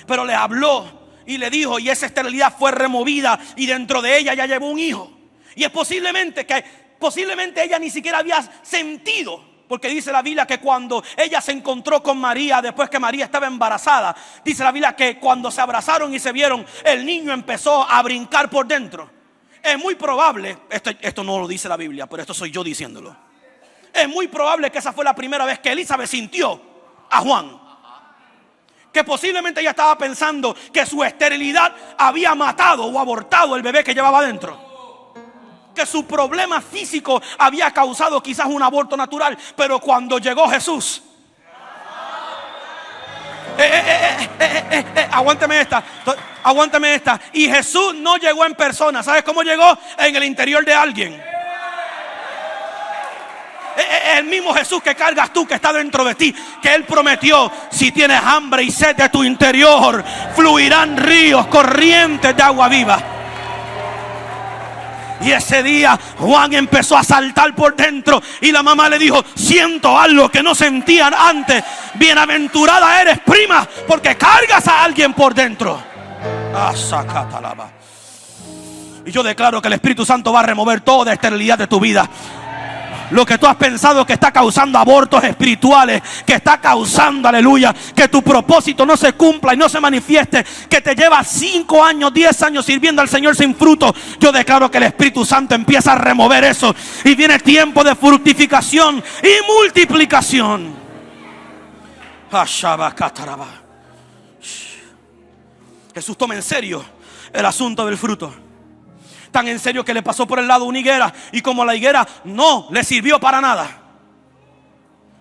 pero le habló y le dijo, y esa esterilidad fue removida y dentro de ella ya llevó un hijo. Y es posiblemente ella ni siquiera había sentido, porque dice la Biblia que cuando ella se encontró con María, después que María estaba embarazada, dice la Biblia que cuando se abrazaron y se vieron, el niño empezó a brincar por dentro. Es muy probable, esto no lo dice la Biblia, pero esto soy yo diciéndolo. Es muy probable que esa fue la primera vez que Elizabeth sintió a Juan. Que posiblemente ella estaba pensando que su esterilidad había matado o abortado el bebé que llevaba dentro. Que su problema físico había causado quizás un aborto natural. Pero cuando llegó Jesús, aguántame esta. Y Jesús no llegó en persona. ¿Sabes cómo llegó? En el interior de alguien. Es el mismo Jesús que cargas tú, que está dentro de ti, que Él prometió: si tienes hambre y sed, de tu interior fluirán ríos, corrientes de agua viva. Y ese día Juan empezó a saltar por dentro y la mamá le dijo: siento algo que no sentían antes. Bienaventurada eres, prima, porque cargas a alguien por dentro. Y yo declaro que el Espíritu Santo va a remover toda esterilidad de tu vida. Lo que tú has pensado que está causando abortos espirituales, que está causando, aleluya, que tu propósito no se cumpla y no se manifieste, que te lleva 5 años, 10 años sirviendo al Señor sin fruto. Yo declaro que el Espíritu Santo empieza a remover eso y viene tiempo de fructificación y multiplicación. Jesús toma en serio el asunto del fruto. Tan en serio que le pasó por el lado una higuera, y como la higuera no le sirvió para nada.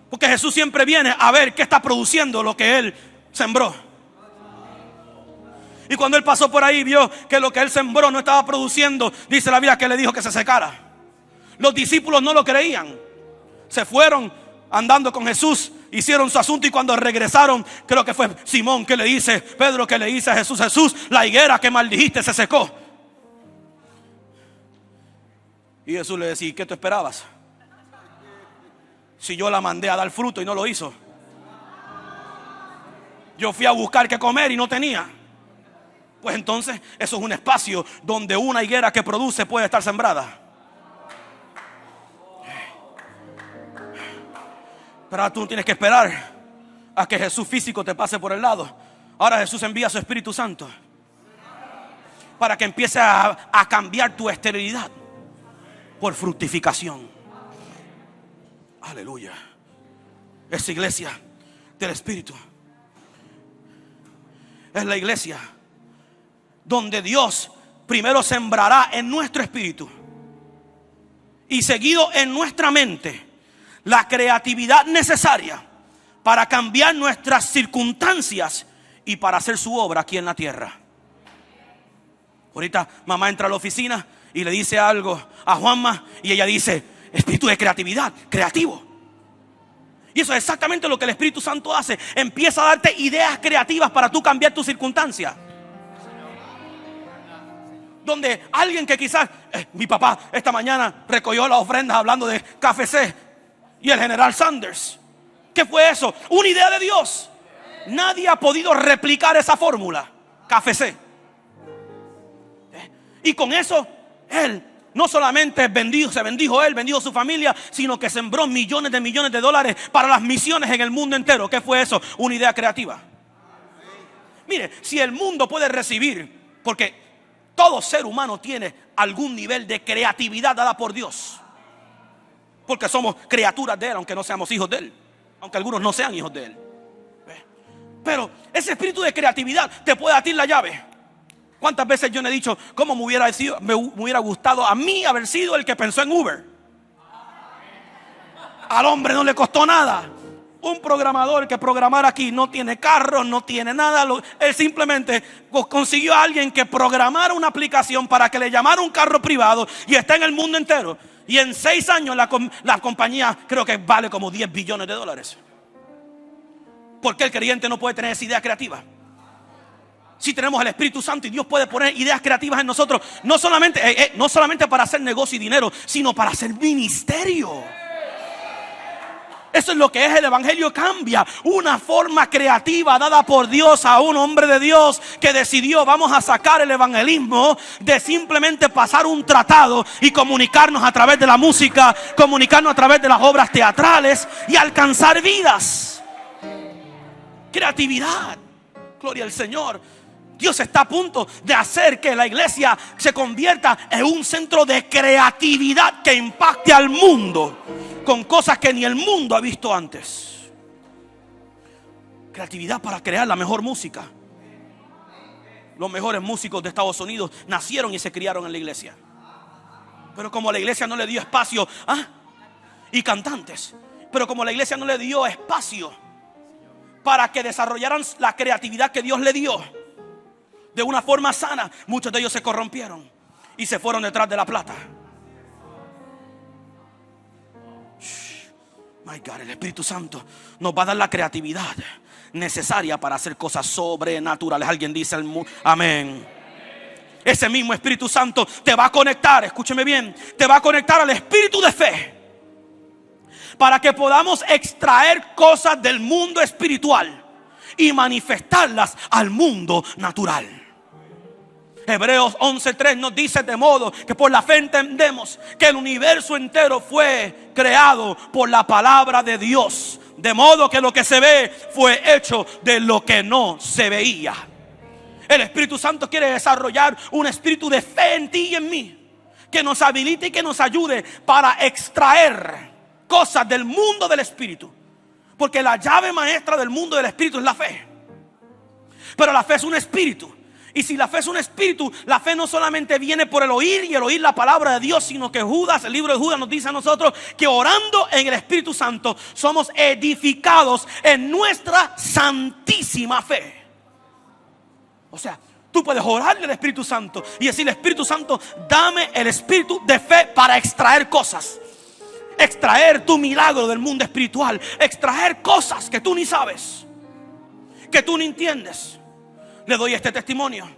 Porque Jesús siempre viene a ver qué está produciendo lo que Él sembró. Y cuando Él pasó por ahí, vio que lo que Él sembró no estaba produciendo. Dice la Biblia que le dijo que se secara. Los discípulos no lo creían. Se fueron andando con Jesús, hicieron su asunto, y cuando regresaron, creo que fue Simón que le dice, Pedro que le dice a Jesús: Jesús, la higuera que maldijiste se secó. Y Jesús le decía: ¿qué tú esperabas? Si yo la mandé a dar fruto y no lo hizo. Yo fui a buscar qué comer y no tenía. Pues entonces eso es un espacio donde una higuera que produce puede estar sembrada. Pero ahora tú no tienes que esperar a que Jesús físico te pase por el lado. Ahora Jesús envía a su Espíritu Santo para que empiece a cambiar tu esterilidad por fructificación. Aleluya. Esa iglesia del Espíritu es la iglesia donde Dios primero sembrará en nuestro espíritu y seguido en nuestra mente la creatividad necesaria para cambiar nuestras circunstancias y para hacer su obra aquí en la tierra. Ahorita mamá entra a la oficina y le dice algo a Juanma y ella dice: espíritu de creatividad, creativo. Y eso es exactamente lo que el Espíritu Santo hace. Empieza a darte ideas creativas para tú cambiar tu circunstancia. Donde alguien que quizás, mi papá esta mañana recogió las ofrendas hablando de KFC y el general Sanders. ¿Qué fue eso? Una idea de Dios. Nadie ha podido replicar esa fórmula, KFC. Y con eso él no solamente se bendijo él, bendijo su familia, sino que sembró millones de dólares para las misiones en el mundo entero. ¿Qué fue eso? Una idea creativa. Mire, si el mundo puede recibir, porque todo ser humano tiene algún nivel de creatividad dada por Dios, porque somos criaturas de Él, aunque no seamos hijos de Él, aunque algunos no sean hijos de Él. Pero ese espíritu de creatividad te puede atir la llave. ¿Cuántas veces yo le he dicho cómo me hubiera gustado a mí haber sido el que pensó en Uber? Al hombre no le costó nada. Un programador que programara aquí no tiene carro, no tiene nada. Él simplemente consiguió a alguien que programara una aplicación para que le llamara un carro privado y está en el mundo entero. Y en 6 años la compañía creo que vale como $10 billones. ¿Por qué el creyente no puede tener esa idea creativa? Si tenemos el Espíritu Santo y Dios puede poner ideas creativas en nosotros, no solamente para hacer negocio y dinero, sino para hacer ministerio. Eso es lo que es el evangelio. Cambia una forma creativa dada por Dios a un hombre de Dios que decidió: vamos a sacar el evangelismo de simplemente pasar un tratado y comunicarnos a través de la música, comunicarnos a través de las obras teatrales y alcanzar vidas. Creatividad. Gloria al Señor. Dios está a punto de hacer que la iglesia se convierta en un centro de creatividad que impacte al mundo con cosas que ni el mundo ha visto antes. Creatividad para crear la mejor música. Los mejores músicos de Estados Unidos nacieron y se criaron en la iglesia. Pero como la iglesia no le dio espacio, y cantantes, pero como la iglesia no le dio espacio para que desarrollaran la creatividad que Dios le dio de una forma sana, muchos de ellos se corrompieron y se fueron detrás de la plata. My God, el Espíritu Santo nos va a dar la creatividad necesaria para hacer cosas sobrenaturales. Alguien dice amén. Ese mismo Espíritu Santo te va a conectar, escúcheme bien, te va a conectar al espíritu de fe para que podamos extraer cosas del mundo espiritual y manifestarlas al mundo natural. Hebreos 11:3 nos dice: de modo que por la fe entendemos que el universo entero fue creado por la palabra de Dios, de modo que lo que se ve fue hecho de lo que no se veía. El Espíritu Santo quiere desarrollar un espíritu de fe en ti y en mí, que nos habilite y que nos ayude para extraer cosas del mundo del espíritu, porque la llave maestra del mundo del espíritu es la fe. Pero la fe es un espíritu. Y si la fe es un espíritu, la fe no solamente viene por el oír y el oír la palabra de Dios, sino que el libro de Judas nos dice a nosotros que orando en el Espíritu Santo somos edificados en nuestra santísima fe. O sea, tú puedes orar en el Espíritu Santo y decirle: Espíritu Santo, dame el espíritu de fe para extraer cosas, extraer tu milagro del mundo espiritual, extraer cosas que tú ni sabes, que tú ni entiendes. Le doy este testimonio.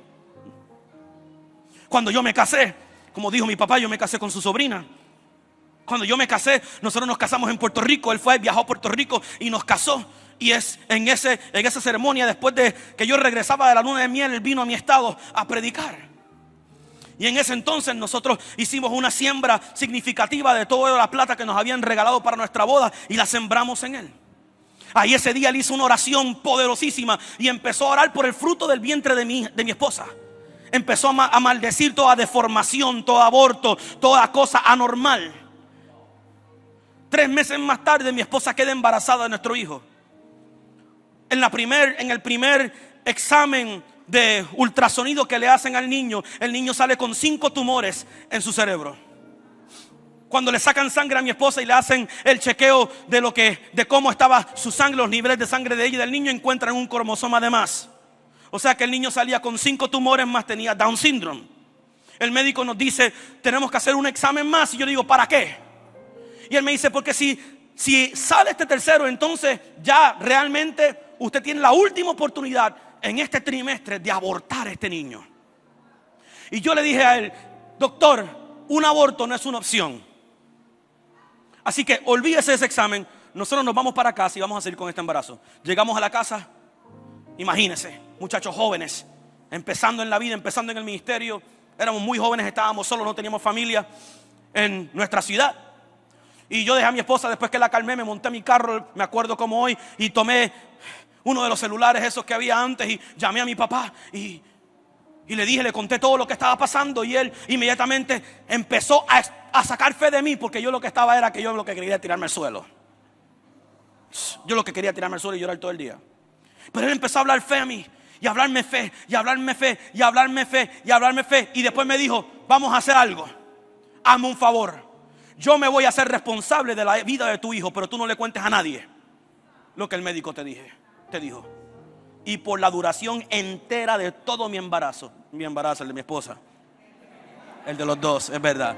Cuando yo me casé, como dijo mi papá, yo me casé con su sobrina. Cuando yo me casé, nosotros nos casamos en Puerto Rico. Él viajó a Puerto Rico y nos casó. Y es en esa ceremonia, después de que yo regresaba de la luna de miel, él vino a mi estado a predicar. Y en ese entonces nosotros hicimos una siembra significativa de toda la plata que nos habían regalado para nuestra boda y la sembramos en él. Ahí ese día él hizo una oración poderosísima y empezó a orar por el fruto del vientre de mi esposa. Empezó a maldecir toda deformación, todo aborto, toda cosa anormal. 3 meses más tarde mi esposa queda embarazada de nuestro hijo. En el primer examen de ultrasonido que le hacen al niño, el niño sale con 5 tumores en su cerebro. Cuando le sacan sangre a mi esposa y le hacen el chequeo de cómo estaba su sangre, los niveles de sangre de ella y del niño, encuentran un cromosoma de más. O sea que el niño salía con 5 tumores más, tenía Down syndrome. El médico nos dice, tenemos que hacer un examen más. Y yo digo, ¿para qué? Y él me dice, porque si sale este tercero, entonces ya realmente usted tiene la última oportunidad en este trimestre de abortar a este niño. Y yo le dije a él, doctor, un aborto no es una opción. Así que olvídese de ese examen. Nosotros nos vamos para casa y vamos a seguir con este embarazo. Llegamos a la casa, imagínense, muchachos jóvenes, empezando en la vida, empezando en el ministerio. Éramos muy jóvenes, estábamos solos, no teníamos familia en nuestra ciudad. Y yo dejé a mi esposa, después que la calmé, me monté a mi carro, me acuerdo como hoy, y tomé uno de los celulares esos que había antes y llamé a mi papá y le dije, le conté todo lo que estaba pasando, y él inmediatamente empezó a sacar fe de mí, porque yo lo que estaba era que yo lo que quería era tirarme al suelo. Yo lo que quería tirarme al suelo y llorar todo el día. Pero él empezó a hablar fe a mí, y a hablarme fe, y a hablarme fe, y a hablarme fe, y a hablarme fe. Y después me dijo, vamos a hacer algo, hazme un favor, yo me voy a hacer responsable de la vida de tu hijo, pero tú no le cuentes a nadie lo que el médico te dijo. Y por la duración entera de todo mi embarazo, el de mi esposa, el de los dos, es verdad,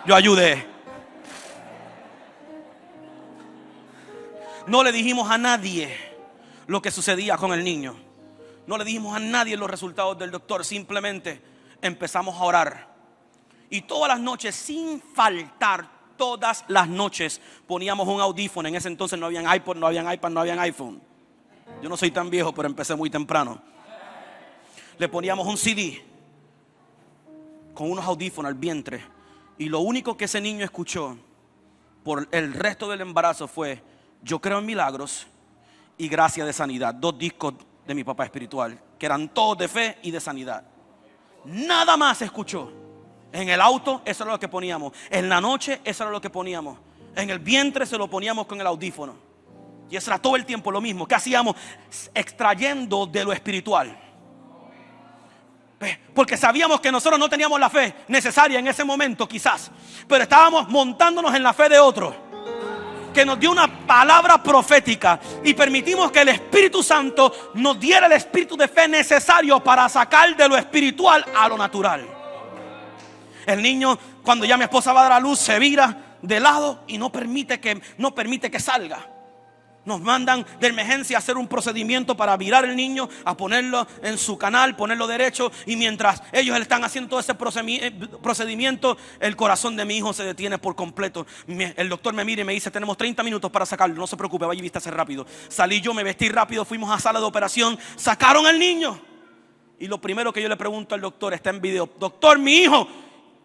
yo ayudé. No le dijimos a nadie lo que sucedía con el niño. No le dijimos a nadie los resultados del doctor. Simplemente empezamos a orar. Y todas las noches, sin faltar, todas las noches poníamos un audífono. En ese entonces no habían iPod, no habían iPad, no habían iPhone. Yo no soy tan viejo, pero empecé muy temprano. Le poníamos un CD con unos audífonos al vientre. Y lo único que ese niño escuchó por el resto del embarazo fue: yo creo en milagros y gracia de sanidad. 2 discos de mi papá espiritual, que eran todos de fe y de sanidad. Nada más escuchó. En el auto, eso era lo que poníamos. En la noche, eso era lo que poníamos. En el vientre se lo poníamos con el audífono. Y eso era todo el tiempo lo mismo. ¿Qué hacíamos? Extrayendo de lo espiritual. Porque sabíamos que nosotros no teníamos la fe necesaria en ese momento, quizás, pero estábamos montándonos en la fe de otro, que nos dio una palabra profética, y permitimos que el Espíritu Santo nos diera el espíritu de fe necesario para sacar de lo espiritual a lo natural. El niño, cuando ya mi esposa va a dar a luz, se vira de lado y no permite que salga. Nos mandan de emergencia a hacer un procedimiento para virar el niño, a ponerlo en su canal, ponerlo derecho. Y mientras ellos están haciendo todo ese procedimiento, el corazón de mi hijo se detiene por completo. El doctor me mira y me dice: tenemos 30 minutos para sacarlo, no se preocupe, vaya y vístase rápido. Salí yo, me vestí rápido, fuimos a sala de operación, sacaron al niño. Y lo primero que yo le pregunto al doctor, está en video: doctor, mi hijo,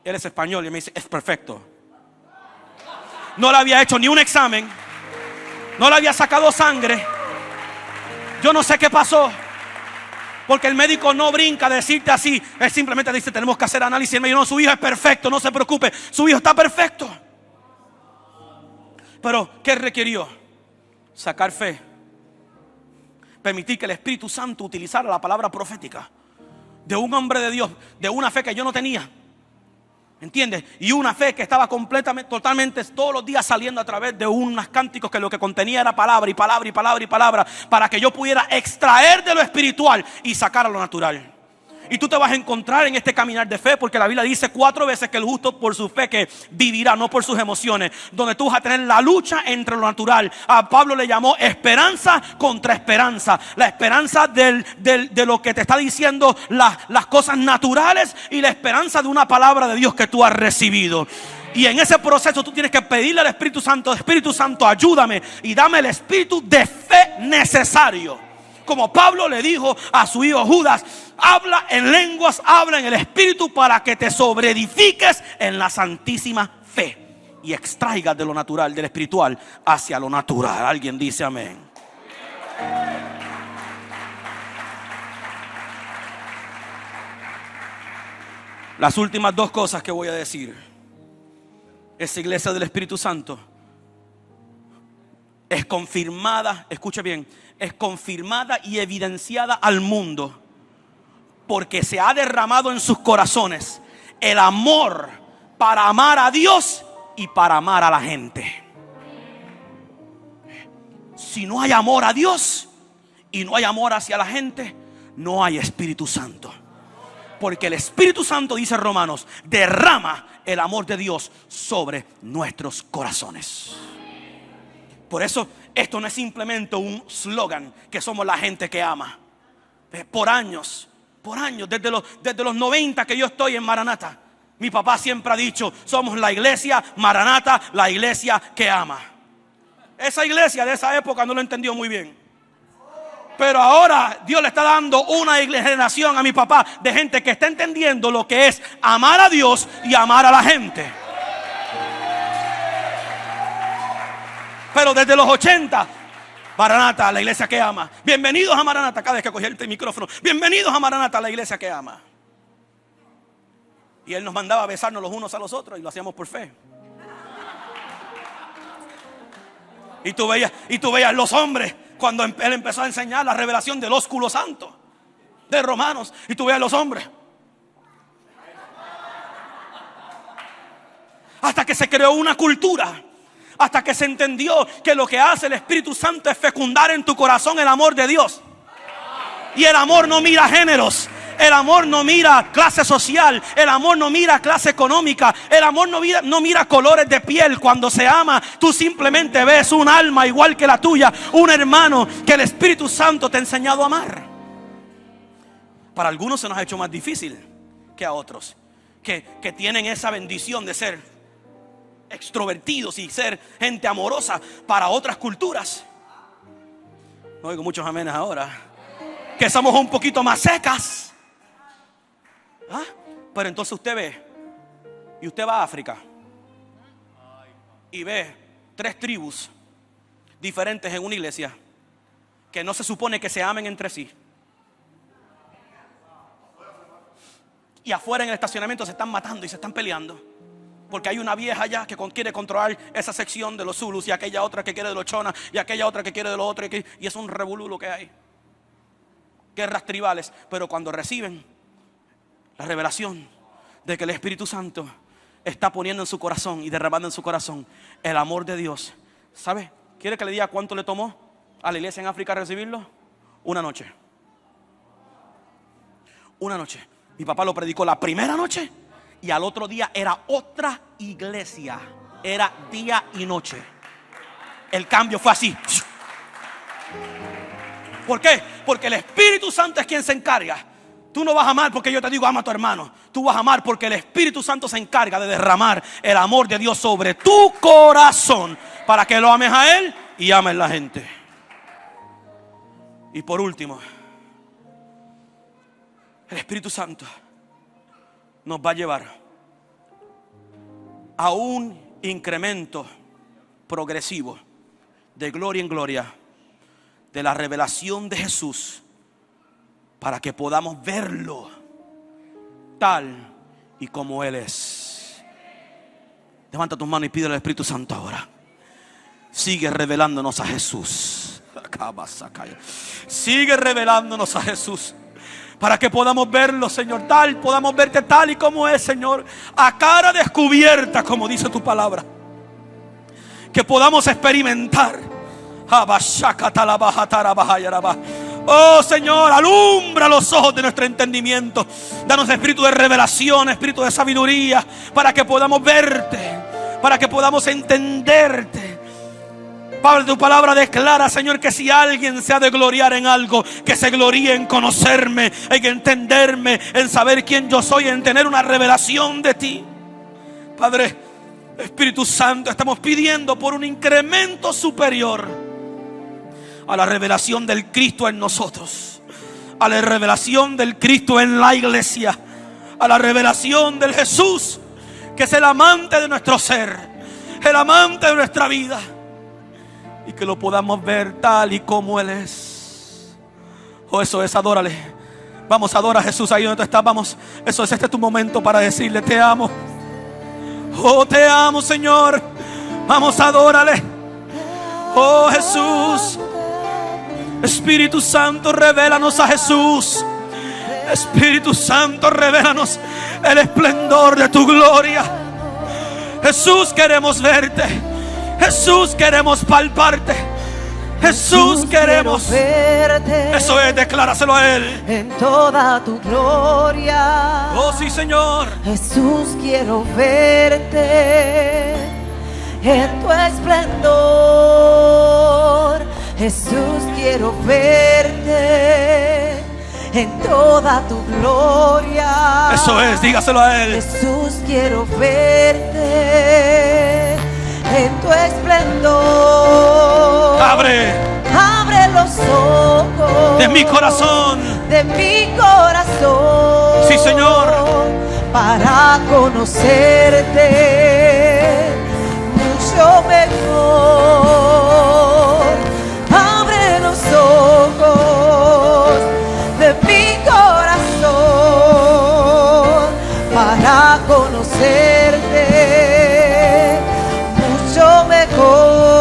él es español, y me dice: es perfecto. No le había hecho ni un examen, no le había sacado sangre. Yo no sé qué pasó, porque el médico no brinca a decirte así. Él simplemente dice: tenemos que hacer análisis. Él me dijo: no, su hijo es perfecto, no se preocupe, su hijo está perfecto. Pero ¿qué requirió? Sacar fe, permitir que el Espíritu Santo utilizara la palabra profética de un hombre de Dios, de una fe que yo no tenía, ¿entiendes? Y una fe que estaba completamente, totalmente, todos los días saliendo a través de unos cánticos que lo que contenía era palabra y palabra y palabra y palabra, para que yo pudiera extraer de lo espiritual y sacar a lo natural. Y tú te vas a encontrar en este caminar de fe, porque la Biblia dice 4 veces que el justo por su fe que vivirá, no por sus emociones, donde tú vas a tener la lucha entre lo natural. A Pablo le llamó esperanza contra esperanza. La esperanza de lo que te está diciendo las cosas naturales, y la esperanza de una palabra de Dios que tú has recibido. Y en ese proceso tú tienes que pedirle al Espíritu Santo: Espíritu Santo, ayúdame y dame el espíritu de fe necesario. Como Pablo le dijo a su hijo Judas: habla en lenguas, habla en el Espíritu, para que te sobreedifiques en la santísima fe y extraigas de lo natural, del espiritual, hacia lo natural. Alguien dice amén. Las últimas 2 cosas que voy a decir: esa iglesia del Espíritu Santo es confirmada, escuche bien, es confirmada y evidenciada al mundo, porque se ha derramado en sus corazones el amor para amar a Dios y para amar a la gente. Si no hay amor a Dios y no hay amor hacia la gente, no hay Espíritu Santo. Porque el Espíritu Santo, dice Romanos, derrama el amor de Dios sobre nuestros corazones. Por eso esto no es simplemente un slogan que somos la gente que ama. Por años, desde los 90 que yo estoy en Maranata, mi papá siempre ha dicho: somos la iglesia Maranata, la iglesia que ama. Esa iglesia de esa época no lo entendió muy bien, pero ahora Dios le está dando una generación a mi papá de gente que está entendiendo lo que es amar a Dios y amar a la gente. Pero desde los 80, Maranata, la iglesia que ama. Bienvenidos a Maranata. Cada vez que cogí el micrófono, bienvenidos a Maranata, la iglesia que ama. Y él nos mandaba a besarnos los unos a los otros y lo hacíamos por fe. Y tú veías los hombres cuando él empezó a enseñar la revelación del ósculo santo de Romanos, y tú veías los hombres. Hasta que se creó una cultura, hasta que se entendió que lo que hace el Espíritu Santo es fecundar en tu corazón el amor de Dios. Y el amor no mira géneros, el amor no mira clase social, el amor no mira clase económica, el amor no mira colores de piel. Cuando se ama, tú simplemente ves un alma igual que la tuya, un hermano que el Espíritu Santo te ha enseñado a amar. Para algunos se nos ha hecho más difícil que a otros, que tienen esa bendición de ser extrovertidos y ser gente amorosa. Para otras culturas, no oigo muchos amenes ahora, que somos un poquito más secas. Pero entonces usted ve, y usted va a África y ve 3 tribus diferentes en una iglesia que no se supone que se amen entre sí, y afuera en el estacionamiento se están matando y se están peleando porque hay una vieja allá que quiere controlar esa sección de los zulus, y aquella otra que quiere de los chonas, y aquella otra que quiere de los otros, y es un revolú lo que hay. Guerras tribales. Pero cuando reciben la revelación de que el Espíritu Santo está poniendo en su corazón y derramando en su corazón el amor de Dios, ¿sabe? ¿Quiere que le diga cuánto le tomó a la iglesia en África recibirlo? Una noche. Una noche. Mi papá lo predicó la primera noche y al otro día era otra iglesia. Era día y noche. El cambio fue así. ¿Por qué? Porque el Espíritu Santo es quien se encarga. Tú no vas a amar porque yo te digo ama a tu hermano. Tú vas a amar porque el Espíritu Santo se encarga de derramar el amor de Dios sobre tu corazón, para que lo ames a Él y ames a la gente. Y por último, el Espíritu Santo nos va a llevar a un incremento progresivo de gloria en gloria de la revelación de Jesús, para que podamos verlo tal y como Él es. Levanta tus manos y pídele al Espíritu Santo ahora. Sigue revelándonos a Jesús. Sigue revelándonos a Jesús, para que podamos verlo, Señor, podamos verte tal y como es, Señor, a cara descubierta, como dice tu palabra. Que podamos experimentar. Oh Señor, alumbra los ojos de nuestro entendimiento. Danos espíritu de revelación, espíritu de sabiduría, para que podamos verte, para que podamos entenderte. Padre, tu palabra declara, Señor, que si alguien se ha de gloriar en algo, que se gloríe en conocerme, en entenderme, en saber quién yo soy, en tener una revelación de ti. Padre, Espíritu Santo, estamos pidiendo por un incremento superior a la revelación del Cristo en nosotros, a la revelación del Cristo en la iglesia, a la revelación del Jesús, que es el amante de nuestro ser, el amante de nuestra vida, y que lo podamos ver tal y como Él es. Oh, eso es, adórale. Vamos, adora a Jesús ahí donde tú estás. Vamos, eso es, este es tu momento para decirle: te amo. Oh, te amo, Señor. Vamos, adórale. Oh, Jesús. Espíritu Santo, revélanos a Jesús. Espíritu Santo, revélanos el esplendor de tu gloria. Jesús, queremos verte. Jesús, queremos palparte. Jesús, queremos verte. Eso es, decláraselo a Él. En toda tu gloria. Oh sí, Señor. Jesús, quiero verte en tu esplendor. Jesús, quiero verte en toda tu gloria. Eso es, dígaselo a Él. Jesús, quiero verte en tu esplendor. Abre los ojos de mi corazón. De mi corazón. Sí, Señor. Para conocerte mucho mejor. Abre los ojos de mi corazón para conocerte mucho mejor.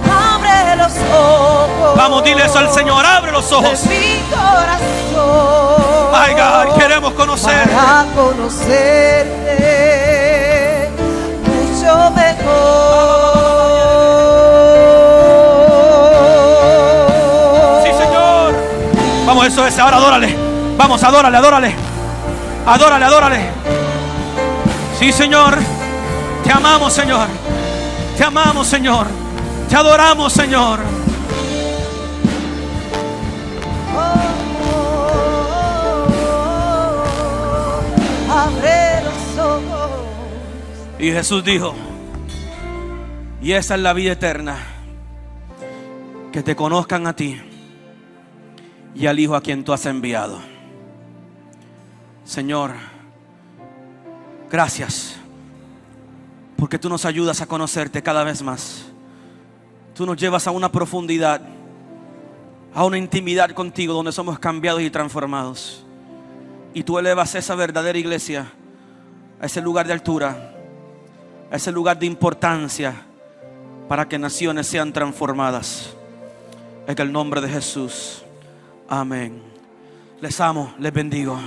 Abre los ojos. Vamos, dile eso al Señor. Abre los ojos de mi corazón. My God, queremos conocerte. Para conocerte mucho mejor. Sí, Señor. Vamos, eso es. Ahora adórale. Vamos, adórale, adórale. Adórale, adórale. Sí, Señor. Te amamos, Señor. Te amamos, Señor. Te adoramos, Señor. Abre los ojos. Y Jesús dijo: y esa es la vida eterna, que te conozcan a ti y al Hijo a quien tú has enviado. Señor, gracias, porque tú nos ayudas a conocerte cada vez más. Tú nos llevas a una profundidad, a una intimidad contigo, donde somos cambiados y transformados. Y tú elevas esa verdadera iglesia a ese lugar de altura, a ese lugar de importancia, para que naciones sean transformadas. En el nombre de Jesús. Amén. Les amo, les bendigo.